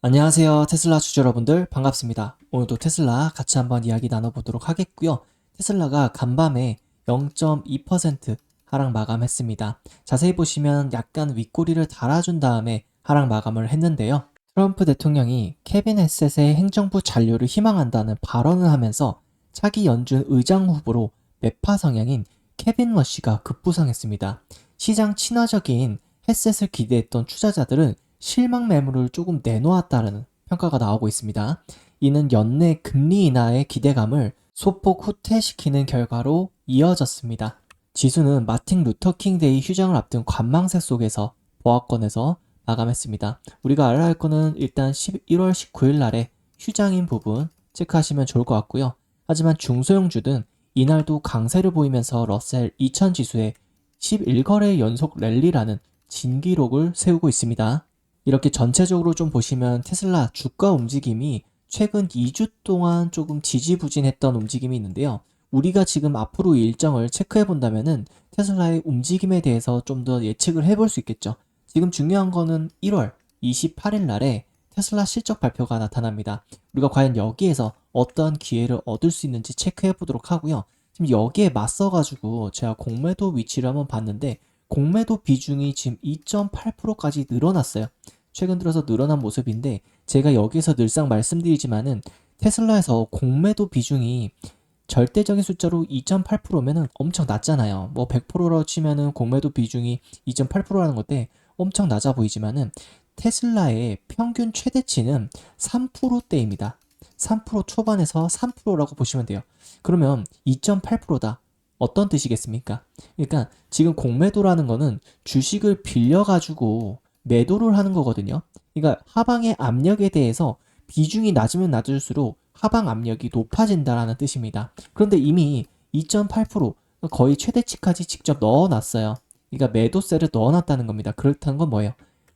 안녕하세요. 테슬라 주주 여러분들 반갑습니다. 오늘도 테슬라 같이 한번 이야기 나눠보도록 하겠고요. 테슬라가 간밤에 0.2% 하락 마감했습니다. 자세히 보시면 약간 윗꼬리를 달아준 다음에 하락 마감을 했는데요. 트럼프 대통령이 케빈 헤셋의 행정부 잔류를 희망한다는 발언을 하면서 차기 연준 의장 후보로 매파 성향인 케빈 러시가 급부상했습니다. 시장 친화적인 헤셋을 기대했던 투자자들은 실망 매물을 조금 내놓았다는 평가가 나오고 있습니다. 이는 연내 금리 인하의 기대감을 소폭 후퇴시키는 결과로 이어졌습니다. 지수는 마틴 루터킹 데이 휴장을 앞둔 관망세 속에서 보합권에서 마감했습니다. 우리가 알아야 할 거는 일단 11월 19일 날에 휴장인 부분 체크하시면 좋을 것 같고요. 하지만 중소형주든 이날도 강세를 보이면서 러셀 2000 지수에 11거래 연속 랠리라는 진기록을 세우고 있습니다. 이렇게 전체적으로 좀 보시면 테슬라 주가 움직임이 최근 2주 동안 조금 지지부진했던 움직임이 있는데요. 우리가 지금 앞으로 일정을 체크해 본다면은 테슬라의 움직임에 대해서 좀 더 예측을 해볼 수 있겠죠. 지금 중요한 거는 1월 28일 날에 테슬라 실적 발표가 나타납니다. 우리가 과연 여기에서 어떤 기회를 얻을 수 있는지 체크해 보도록 하고요. 지금 여기에 맞서가지고 제가 공매도 위치를 한번 봤는데 공매도 비중이 지금 2.8%까지 늘어났어요. 최근 들어서 늘어난 모습인데 제가 여기서 늘상 말씀드리지만은 테슬라에서 공매도 비중이 절대적인 숫자로 2.8%면은 엄청 낮잖아요. 뭐 100%로 치면은 공매도 비중이 2.8%라는 건데 엄청 낮아 보이지만은 테슬라의 평균 최대치는 3%대입니다. 3% 초반에서 3%라고 보시면 돼요. 그러면 2.8%다. 어떤 뜻이겠습니까? 그러니까 지금 공매도라는 거는 주식을 빌려가지고 매도를 하는 거거든요. 그러니까 하방의 압력에 대해서 비중이 낮으면 낮을수록 하방 압력이 높아진다라는 뜻입니다. 그런데 이미 2.8% 거의 최대치까지 직접 넣어놨어요. 그러니까 매도세를 넣어놨다는 겁니다. 그렇다는 건 뭐예요?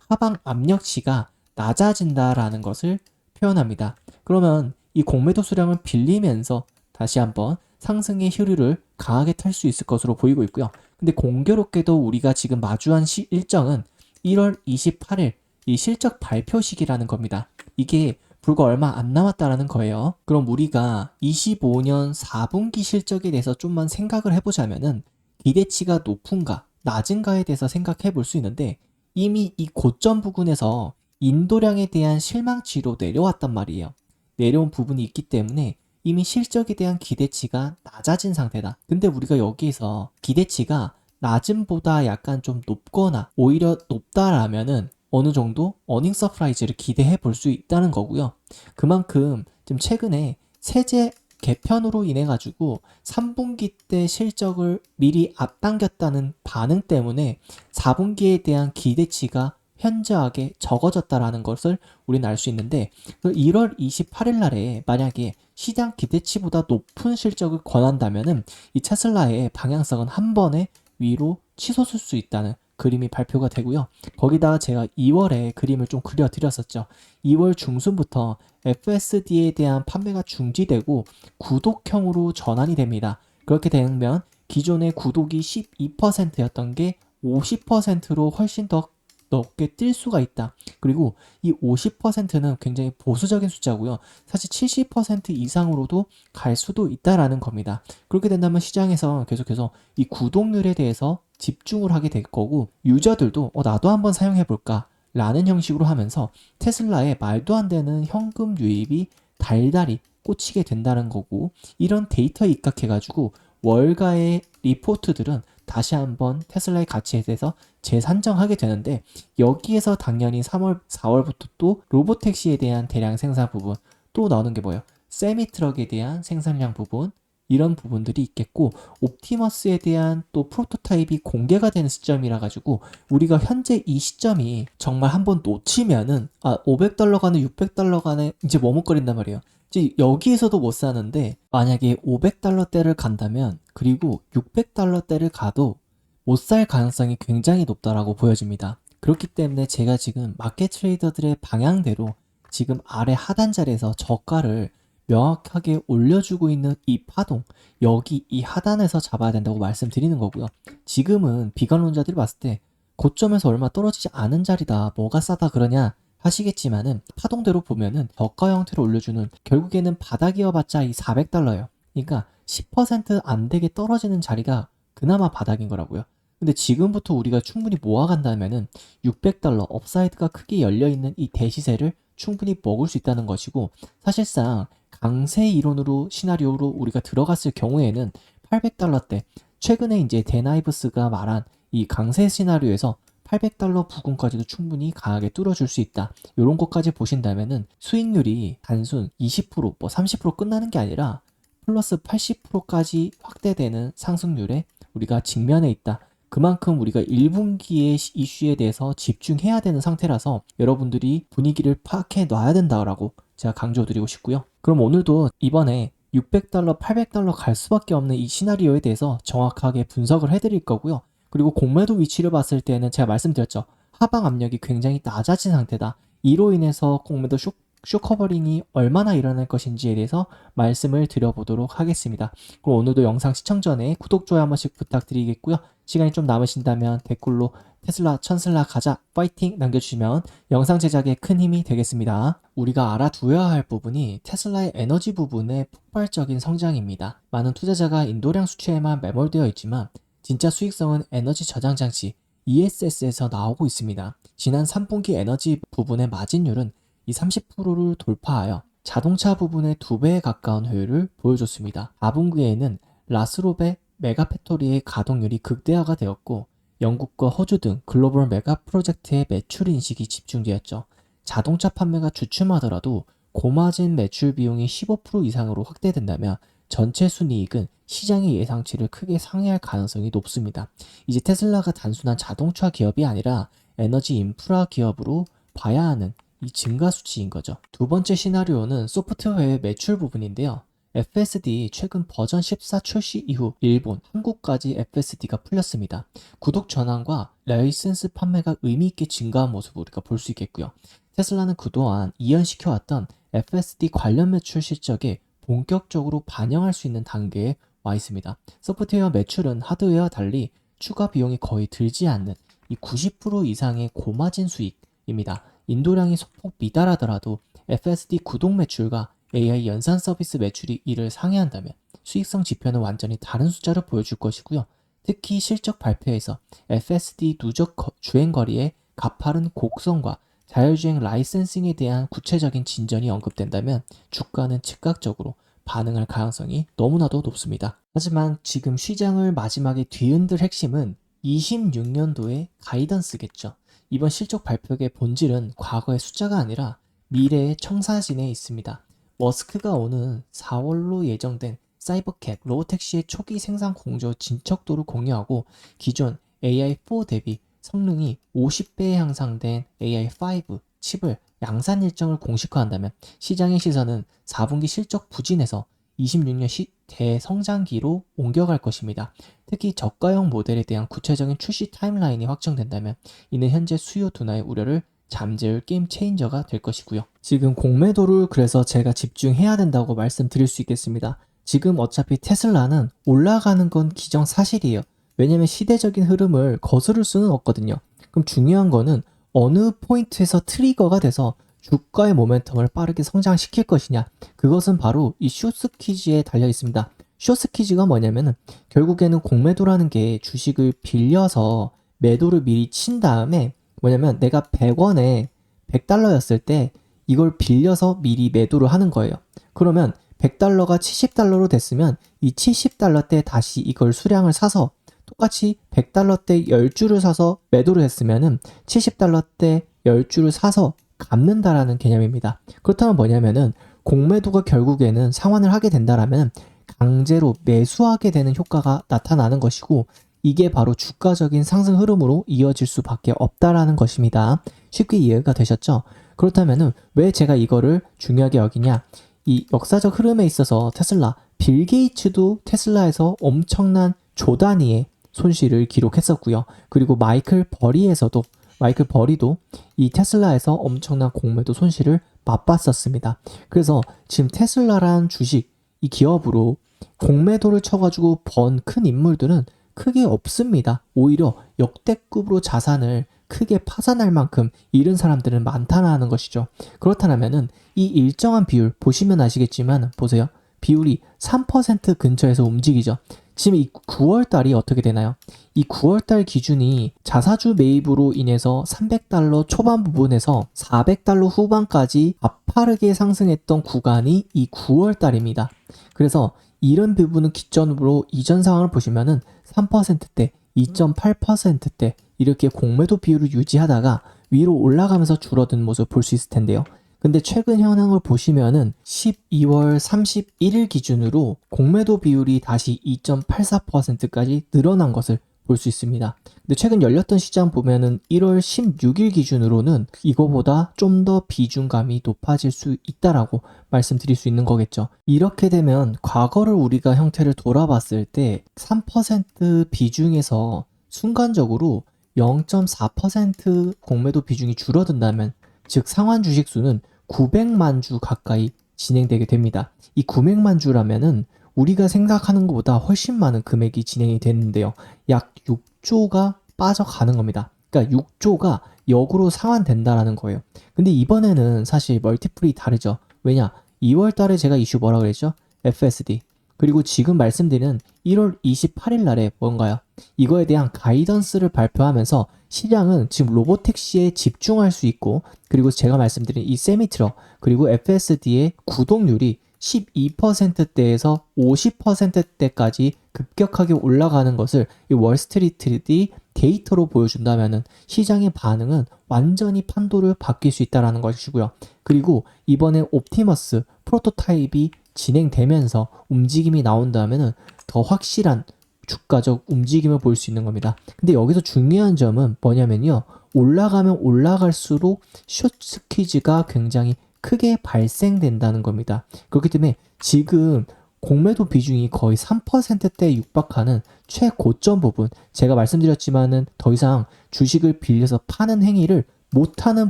하방 압력치가 낮아진다라는 것을 표현합니다. 그러면 이 공매도 수량을 빌리면서 다시 한번 상승의 흐름을 강하게 탈 수 있을 것으로 보이고 있고요. 근데 공교롭게도 우리가 지금 마주한 일정은 1월 28일 이 실적 발표식이라는 겁니다. 이게 불과 얼마 안 남았다라는 거예요. 그럼 우리가 25년 4분기 실적에 대해서 좀만 생각을 해보자면은 기대치가 높은가 낮은가에 대해서 생각해 볼 수 있는데 이미 이 고점 부근에서 인도량에 대한 실망치로 내려왔단 말이에요. 내려온 부분이 있기 때문에 이미 실적에 대한 기대치가 낮아진 상태다. 근데 우리가 여기에서 기대치가 낮음보다 약간 좀 높거나 오히려 높다라면은 어느 정도 어닝 서프라이즈를 기대해 볼 수 있다는 거고요. 그만큼 좀 최근에 세제 개편으로 인해 가지고 3분기 때 실적을 미리 앞당겼다는 반응 때문에 4분기에 대한 기대치가 현저하게 적어졌다라는 것을 우리는 알 수 있는데 1월 28일 날에 만약에 시장 기대치보다 높은 실적을 권한다면은 이 테슬라의 방향성은 한 번에 위로 치솟을 수 있다는 그림이 발표가 되고요. 거기다가 제가 2월에 그림을 좀 그려드렸었죠. 2월 중순부터 FSD에 대한 판매가 중지되고 구독형으로 전환이 됩니다. 그렇게 되면 기존의 구독이 12%였던 게 50%로 훨씬 더 높게 뛸 수가 있다. 그리고 이 50%는 굉장히 보수적인 숫자고요. 사실 70% 이상으로도 갈 수도 있다라는 겁니다. 그렇게 된다면 시장에서 계속해서 이 구독률에 대해서 집중을 하게 될 거고 유저들도 나도 한번 사용해 볼까 라는 형식으로 하면서 테슬라의 말도 안 되는 현금 유입이 달달이 꽂히게 된다는 거고 이런 데이터에 입각해가지고 월가의 리포트들은 다시 한번 테슬라의 가치에 대해서 재산정하게 되는데 여기에서 당연히 3월, 4월부터 또 로보택시에 대한 대량 생산 부분 또 나오는 게 뭐예요? 세미트럭에 대한 생산량 부분 이런 부분들이 있겠고 옵티머스에 대한 또 프로토타입이 공개가 되는 시점이라 가지고 우리가 현재 이 시점이 정말 한번 놓치면은 $500 가는 $600 가는 이제 머뭇거린단 말이에요. 이제 여기에서도 못 사는데 만약에 $500대를 간다면 그리고 $600대를 가도 못 살 가능성이 굉장히 높다라고 보여집니다. 그렇기 때문에 제가 지금 마켓 트레이더들의 방향대로 지금 아래 하단 자리에서 저가를 명확하게 올려주고 있는 이 파동 여기 이 하단에서 잡아야 된다고 말씀드리는 거고요. 지금은 비관론자들이 봤을 때 고점에서 얼마 떨어지지 않은 자리다 뭐가 싸다 그러냐 하시겠지만은 파동대로 보면은 저가 형태로 올려주는 결국에는 바닥이어봤자 이 400달러예요. 그러니까 10%안 되게 떨어지는 자리가 그나마 바닥인 거라고요. 근데 지금부터 우리가 충분히 모아간다면은 600달러 업사이드가 크게 열려있는 이 대시세를 충분히 먹을 수 있다는 것이고, 사실상 강세 이론으로 시나리오로 우리가 들어갔을 경우에는 800달러대, 최근에 이제 데나이브스가 말한 이 강세 시나리오에서 800달러 부근까지도 충분히 강하게 뚫어줄 수 있다. 이런 것까지 보신다면은 수익률이 단순 20%, 뭐 30% 끝나는 게 아니라 플러스 80%까지 확대되는 상승률에 우리가 직면해 있다. 그만큼 우리가 1분기의 이슈에 대해서 집중해야 되는 상태라서 여러분들이 분위기를 파악해 놔야 된다라고 제가 강조드리고 싶고요. 그럼 오늘도 이번에 600달러, 800달러 갈 수밖에 없는 이 시나리오에 대해서 정확하게 분석을 해드릴 거고요. 그리고 공매도 위치를 봤을 때는 제가 말씀드렸죠. 하방 압력이 굉장히 낮아진 상태다. 이로 인해서 공매도 쇼커버링이 얼마나 일어날 것인지에 대해서 말씀을 드려보도록 하겠습니다. 그럼 오늘도 영상 시청 전에 구독, 좋아요 한 번씩 부탁드리겠고요. 시간이 좀 남으신다면 댓글로 테슬라 천슬라 가자 파이팅 남겨주시면 영상 제작에 큰 힘이 되겠습니다. 우리가 알아두어야 할 부분이 테슬라의 에너지 부분의 폭발적인 성장입니다. 많은 투자자가 인도량 수치에만 매몰되어 있지만 진짜 수익성은 에너지 저장 장치 ESS에서 나오고 있습니다. 지난 3분기 에너지 부분의 마진율은 이 30%를 돌파하여 자동차 부분의 2배에 가까운 효율을 보여줬습니다. 4분기에는 라스롭의 메가팩토리의 가동률이 극대화가 되었고 영국과 호주 등 글로벌 메가 프로젝트의 매출 인식이 집중되었죠. 자동차 판매가 주춤하더라도 고마진 매출 비용이 15% 이상으로 확대된다면 전체 순이익은 시장의 예상치를 크게 상회할 가능성이 높습니다. 이제 테슬라가 단순한 자동차 기업이 아니라 에너지 인프라 기업으로 봐야 하는 이 증가 수치인 거죠. 두 번째 시나리오는 소프트웨어의 매출 부분인데요. FSD 최근 버전 14 출시 이후 일본, 한국까지 FSD가 풀렸습니다. 구독 전환과 라이센스 판매가 의미있게 증가한 모습을 우리가 볼 수 있겠고요. 테슬라는 그동안 이연시켜왔던 FSD 관련 매출 실적에 본격적으로 반영할 수 있는 단계에 와 있습니다. 소프트웨어 매출은 하드웨어와 달리 추가 비용이 거의 들지 않는 이 90% 이상의 고마진 수익입니다. 인도량이 소폭 미달하더라도 FSD 구독 매출과 AI 연산 서비스 매출이 이를 상회한다면 수익성 지표는 완전히 다른 숫자를 보여줄 것이고요. 특히 실적 발표에서 FSD 누적 주행거리의 가파른 곡선과 자율주행 라이센싱에 대한 구체적인 진전이 언급된다면 주가는 즉각적으로 반응할 가능성이 너무나도 높습니다. 하지만 지금 시장을 마지막에 뒤흔들 핵심은 26년도의 가이던스겠죠. 이번 실적 발표의 본질은 과거의 숫자가 아니라 미래의 청사진에 있습니다. 머스크가 오는 4월로 예정된 사이버캣, 로보택시의 초기 생산 공조 진척도를 공유하고 기존 AI4 대비 성능이 50배 향상된 AI5 칩을 양산 일정을 공식화한다면 시장의 시선은 4분기 실적 부진에서 26년 대성장기로 옮겨갈 것입니다. 특히 저가형 모델에 대한 구체적인 출시 타임라인이 확정된다면 이는 현재 수요 둔화의 우려를 잠재울 게임 체인저가 될 것이고요. 지금 공매도를 그래서 제가 집중해야 된다고 말씀드릴 수 있겠습니다. 지금 어차피 테슬라는 올라가는 건 기정사실이에요. 왜냐면 시대적인 흐름을 거스를 수는 없거든요. 그럼 중요한 거는 어느 포인트에서 트리거가 돼서 주가의 모멘텀을 빠르게 성장시킬 것이냐, 그것은 바로 이 숏스퀴즈에 달려 있습니다. 숏스퀴즈가 뭐냐면은 결국에는 공매도라는 게 주식을 빌려서 매도를 미리 친 다음에 뭐냐면 내가 100원에 100달러였을 때 이걸 빌려서 미리 매도를 하는 거예요. 그러면 100달러가 70달러로 됐으면 이 70달러 때 다시 이걸 수량을 사서 똑같이 100달러 때 10주를 사서 매도를 했으면은 70달러 때 10주를 사서 갚는다라는 개념입니다. 그렇다면 뭐냐면은 공매도가 결국에는 상환을 하게 된다라면 강제로 매수하게 되는 효과가 나타나는 것이고 이게 바로 주가적인 상승 흐름으로 이어질 수밖에 없다라는 것입니다. 쉽게 이해가 되셨죠? 그렇다면은 왜 제가 이거를 중요하게 여기냐? 이 역사적 흐름에 있어서 테슬라, 빌 게이츠도 테슬라에서 엄청난 조 단위의 손실을 기록했었고요. 그리고 마이클 버리도 이 테슬라에서 엄청난 공매도 손실을 맛봤었습니다. 그래서 지금 테슬라란 주식, 이 기업으로 공매도를 쳐가지고 번 큰 인물들은 크게 없습니다. 오히려 역대급으로 자산을 크게 파산할 만큼 잃은 사람들은 많다는 것이죠. 그렇다면은 이 일정한 비율 보시면 아시겠지만 보세요. 비율이 3% 근처에서 움직이죠. 지금 이 9월 달이 어떻게 되나요? 이 9월 달 기준이 자사주 매입으로 인해서 300달러 초반 부분에서 400달러 후반까지 가파르게 상승했던 구간이 이 9월 달입니다. 그래서 이런 부분은 기점으로 이전 상황을 보시면은 3%대, 2.8%대 이렇게 공매도 비율을 유지하다가 위로 올라가면서 줄어든 모습을 볼 수 있을 텐데요. 근데 최근 현황을 보시면은 12월 31일 기준으로 공매도 비율이 다시 2.84%까지 늘어난 것을 볼 수 있습니다. 근데 최근 열렸던 시장 보면은 1월 16일 기준으로는 이거보다 좀 더 비중감이 높아질 수 있다라고 말씀드릴 수 있는 거겠죠. 이렇게 되면 과거를 우리가 형태를 돌아봤을 때 3% 비중에서 순간적으로 0.4% 공매도 비중이 줄어든다면 즉 상환 주식 수는 900만 주 가까이 진행되게 됩니다. 이 900만 주라면은 우리가 생각하는 것보다 훨씬 많은 금액이 진행이 되는데요. 약 6조가 빠져가는 겁니다. 그러니까 6조가 역으로 상환된다라는 거예요. 근데 이번에는 사실 멀티플이 다르죠. 왜냐? 2월 달에 제가 이슈 뭐라 그랬죠? FSD. 그리고 지금 말씀드리는 1월 28일 날에 뭔가요? 이거에 대한 가이던스를 발표하면서 시장은 지금 로보택시에 집중할 수 있고, 그리고 제가 말씀드린 이 세미트럭 그리고 FSD의 구독률이 12%대에서 50%대까지 급격하게 올라가는 것을 이 월스트리트리 데이터로 보여준다면은 시장의 반응은 완전히 판도를 바뀔 수 있다는 것이고요. 그리고 이번에 옵티머스 프로토타입이 진행되면서 움직임이 나온다면은 더 확실한 주가적 움직임을 볼 수 있는 겁니다. 근데 여기서 중요한 점은 뭐냐면요. 올라가면 올라갈수록 숏 스퀴즈가 굉장히 크게 발생된다는 겁니다. 그렇기 때문에 지금 공매도 비중이 거의 3%대에 육박하는 최고점 부분, 제가 말씀드렸지만은 더 이상 주식을 빌려서 파는 행위를 못하는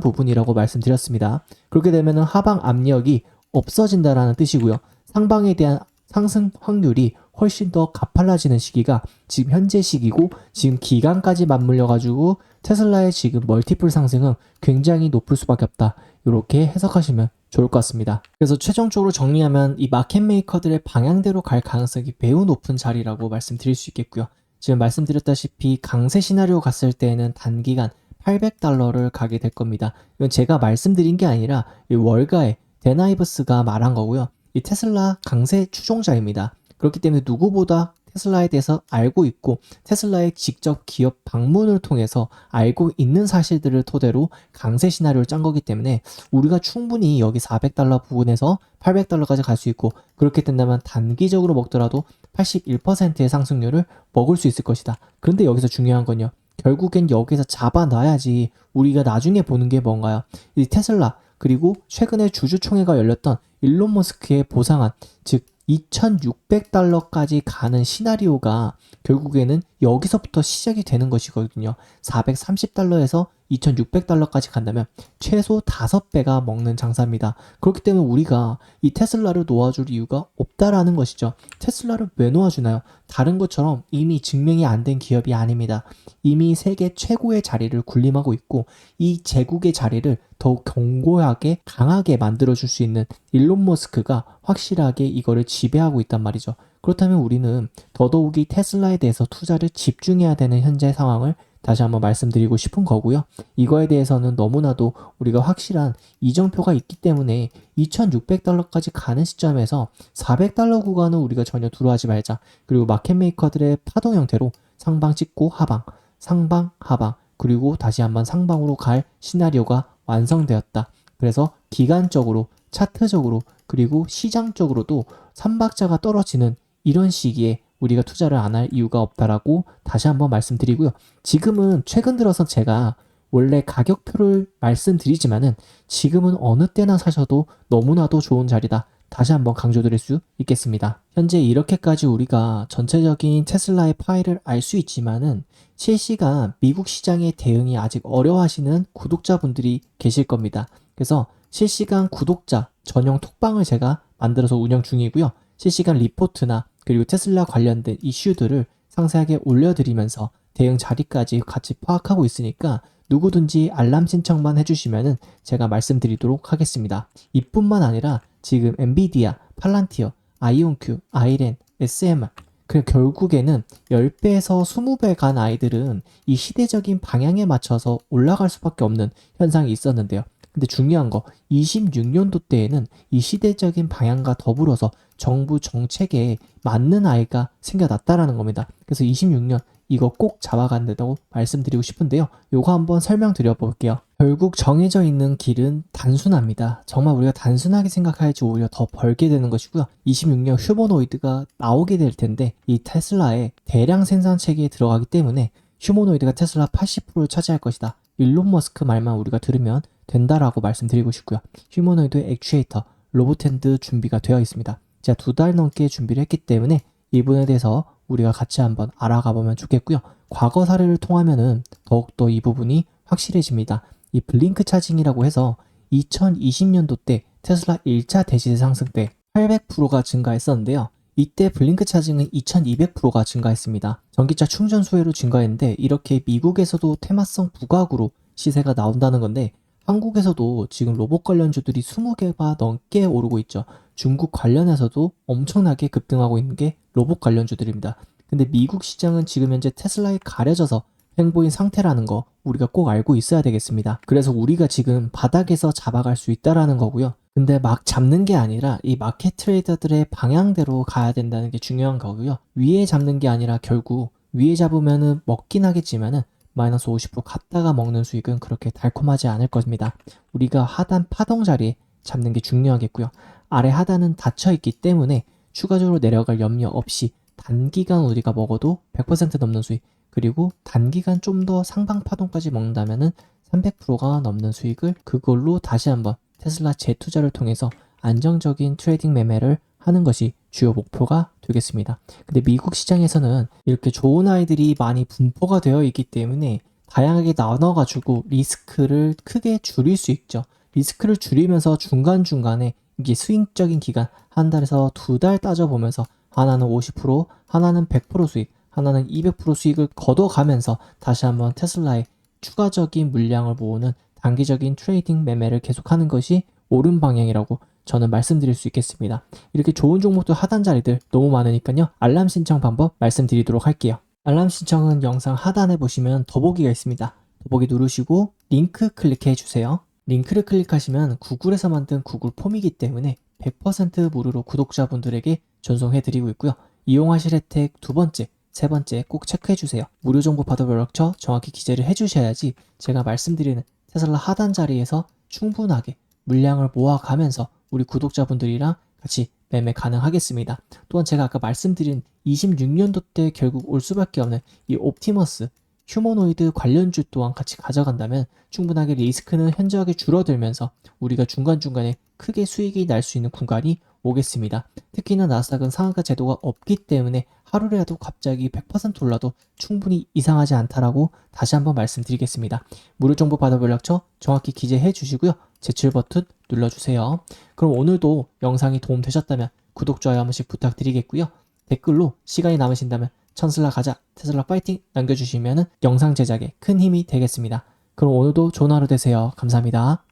부분이라고 말씀드렸습니다. 그렇게 되면 하방 압력이 없어진다라는 뜻이고요. 상방에 대한 상승 확률이 훨씬 더 가팔라지는 시기가 지금 현재 시기고, 지금 기간까지 맞물려 가지고 테슬라의 지금 멀티플 상승은 굉장히 높을 수밖에 없다. 이렇게 해석하시면 좋을 것 같습니다. 그래서 최종적으로 정리하면 이 마켓 메이커들의 방향대로 갈 가능성이 매우 높은 자리라고 말씀드릴 수 있겠고요. 지금 말씀드렸다시피 강세 시나리오 갔을 때에는 단기간 800달러를 가게 될 겁니다. 이건 제가 말씀드린 게 아니라 이 월가의 데나이브스가 말한 거고요. 이 테슬라 강세 추종자입니다. 그렇기 때문에 누구보다 테슬라에 대해서 알고 있고 테슬라의 직접 기업 방문을 통해서 알고 있는 사실들을 토대로 강세 시나리오를 짠 거기 때문에 우리가 충분히 여기 400달러 부분에서 800달러까지 갈 수 있고, 그렇게 된다면 단기적으로 먹더라도 81%의 상승률을 먹을 수 있을 것이다. 그런데 여기서 중요한 건요. 결국엔 여기서 잡아놔야지 우리가 나중에 보는 게 뭔가요? 이 테슬라 그리고 최근에 주주총회가 열렸던 일론 머스크의 보상안, 즉 2600달러까지 가는 시나리오가 결국에는 여기서부터 시작이 되는 것이거든요. 430달러에서 2600달러까지 간다면 최소 5배가 먹는 장사입니다. 그렇기 때문에 우리가 이 테슬라를 놓아줄 이유가 없다라는 것이죠. 테슬라를 왜 놓아주나요? 다른 것처럼 이미 증명이 안 된 기업이 아닙니다. 이미 세계 최고의 자리를 군림하고 있고 이 제국의 자리를 더욱 견고하게 강하게 만들어줄 수 있는 일론 머스크가 확실하게 이거를 지배하고 있단 말이죠. 그렇다면 우리는 더더욱이 테슬라에 대해서 투자를 집중해야 되는 현재 상황을 다시 한번 말씀드리고 싶은 거고요. 이거에 대해서는 너무나도 우리가 확실한 이정표가 있기 때문에 2600달러까지 가는 시점에서 400달러 구간은 우리가 전혀 두려워하지 말자. 그리고 마켓메이커들의 파동 형태로 상방 찍고 하방, 상방, 하방, 그리고 다시 한번 상방으로 갈 시나리오가 완성되었다. 그래서 기간적으로, 차트적으로, 그리고 시장적으로도 삼박자가 떨어지는 이런 시기에 우리가 투자를 안 할 이유가 없다라고 다시 한번 말씀드리고요. 지금은 최근 들어서 제가 원래 가격표를 말씀드리지만은 지금은 어느 때나 사셔도 너무나도 좋은 자리다. 다시 한번 강조드릴 수 있겠습니다. 현재 이렇게까지 우리가 전체적인 테슬라의 파일을 알 수 있지만은 실시간 미국 시장의 대응이 아직 어려워하시는 구독자분들이 계실 겁니다. 그래서 실시간 구독자 전용 톡방을 제가 만들어서 운영 중이고요. 실시간 리포트나 그리고 테슬라 관련된 이슈들을 상세하게 올려드리면서 대응 자리까지 같이 파악하고 있으니까 누구든지 알람 신청만 해주시면은 제가 말씀드리도록 하겠습니다. 이뿐만 아니라 지금 엔비디아, 팔란티어, 아이온큐, 아이렌, SMR 그 결국에는 10배에서 20배 간 아이들은 이 시대적인 방향에 맞춰서 올라갈 수밖에 없는 현상이 있었는데요. 근데 중요한 거 26년도 때에는 이 시대적인 방향과 더불어서 정부 정책에 맞는 아이가 생겨났다라는 겁니다. 그래서 26년 이거 꼭 잡아간다고 말씀드리고 싶은데요. 요거 한번 설명드려 볼게요. 결국 정해져 있는 길은 단순합니다. 정말 우리가 단순하게 생각해야지 오히려 더 벌게 되는 것이고요. 26년 휴머노이드가 나오게 될 텐데 이 테슬라의 대량 생산 체계에 들어가기 때문에 휴머노이드가 테슬라 80%를 차지할 것이다. 일론 머스크 말만 우리가 들으면 된다라고 말씀드리고 싶고요. 휴머노이드 액추에이터, 로봇핸드 준비가 되어 있습니다. 제가 2달 넘게 준비를 했기 때문에 이 부분에 대해서 우리가 같이 한번 알아가 보면 좋겠고요. 과거 사례를 통하면은 더욱더 이 부분이 확실해집니다. 이 블링크 차징이라고 해서 2020년도 때 테슬라 1차 대시세 상승 때 800%가 증가했었는데요. 이때 블링크 차징은 2200%가 증가했습니다. 전기차 충전 수요로 증가했는데 이렇게 미국에서도 테마성 부각으로 시세가 나온다는 건데 한국에서도 지금 로봇 관련주들이 20개가 넘게 오르고 있죠. 중국 관련해서도 엄청나게 급등하고 있는 게 로봇 관련주들입니다. 근데 미국 시장은 지금 현재 테슬라에 가려져서 횡보인 상태라는 거 우리가 꼭 알고 있어야 되겠습니다. 그래서 우리가 지금 바닥에서 잡아갈 수 있다라는 거고요. 근데 막 잡는 게 아니라 이 마켓 트레이더들의 방향대로 가야 된다는 게 중요한 거고요. 위에 잡는 게 아니라 결국 위에 잡으면은 먹긴 하겠지만은 마이너스 50% 갔다가 먹는 수익은 그렇게 달콤하지 않을 겁니다. 우리가 하단 파동 자리에 잡는 게 중요하겠고요. 아래 하단은 닫혀 있기 때문에 추가적으로 내려갈 염려 없이 단기간 우리가 먹어도 100% 넘는 수익, 그리고 단기간 좀 더 상방 파동까지 먹는다면은 300%가 넘는 수익을 그걸로 다시 한번 테슬라 재투자를 통해서 안정적인 트레이딩 매매를 하는 것이 주요 목표가 되겠습니다. 근데 미국 시장에서는 이렇게 좋은 아이들이 많이 분포가 되어 있기 때문에 다양하게 나눠가지고 리스크를 크게 줄일 수 있죠. 리스크를 줄이면서 중간중간에 이게 스윙적인 기간 한 달에서 2달 따져보면서 하나는 50%, 하나는 100% 수익, 하나는 200% 수익을 걷어가면서 다시 한번 테슬라의 추가적인 물량을 모으는 단기적인 트레이딩 매매를 계속하는 것이 옳은 방향이라고 저는 말씀드릴 수 있겠습니다. 이렇게 좋은 종목도 하단 자리들 너무 많으니까요. 알람 신청 방법 말씀드리도록 할게요. 알람 신청은 영상 하단에 보시면 더보기가 있습니다. 더보기 누르시고 링크 클릭해 주세요. 링크를 클릭하시면 구글에서 만든 구글 폼이기 때문에 100% 무료로 구독자분들에게 전송해 드리고 있고요. 이용하실 혜택 두 번째, 세 번째 꼭 체크해 주세요. 무료 정보 받아 연락처 정확히 기재를 해 주셔야지 제가 말씀드리는 테슬라 하단 자리에서 충분하게 물량을 모아가면서 우리 구독자분들이랑 같이 매매 가능하겠습니다. 또한 제가 아까 말씀드린 26년도 때 결국 올 수밖에 없는 이 옵티머스, 휴머노이드 관련주 또한 같이 가져간다면 충분하게 리스크는 현저하게 줄어들면서 우리가 중간중간에 크게 수익이 날 수 있는 구간이 오겠습니다. 특히나 나스닥은 상한가 제도가 없기 때문에 하루라도 갑자기 100% 올라도 충분히 이상하지 않다라고 다시 한번 말씀드리겠습니다. 무료 정보 받아 연락처 정확히 기재해 주시고요. 제출 버튼 눌러주세요. 그럼 오늘도 영상이 도움되셨다면 구독, 좋아요 한 번씩 부탁드리겠고요. 댓글로 시간이 남으신다면 천슬라 가자, 테슬라 파이팅 남겨주시면 영상 제작에 큰 힘이 되겠습니다. 그럼 오늘도 좋은 하루 되세요. 감사합니다.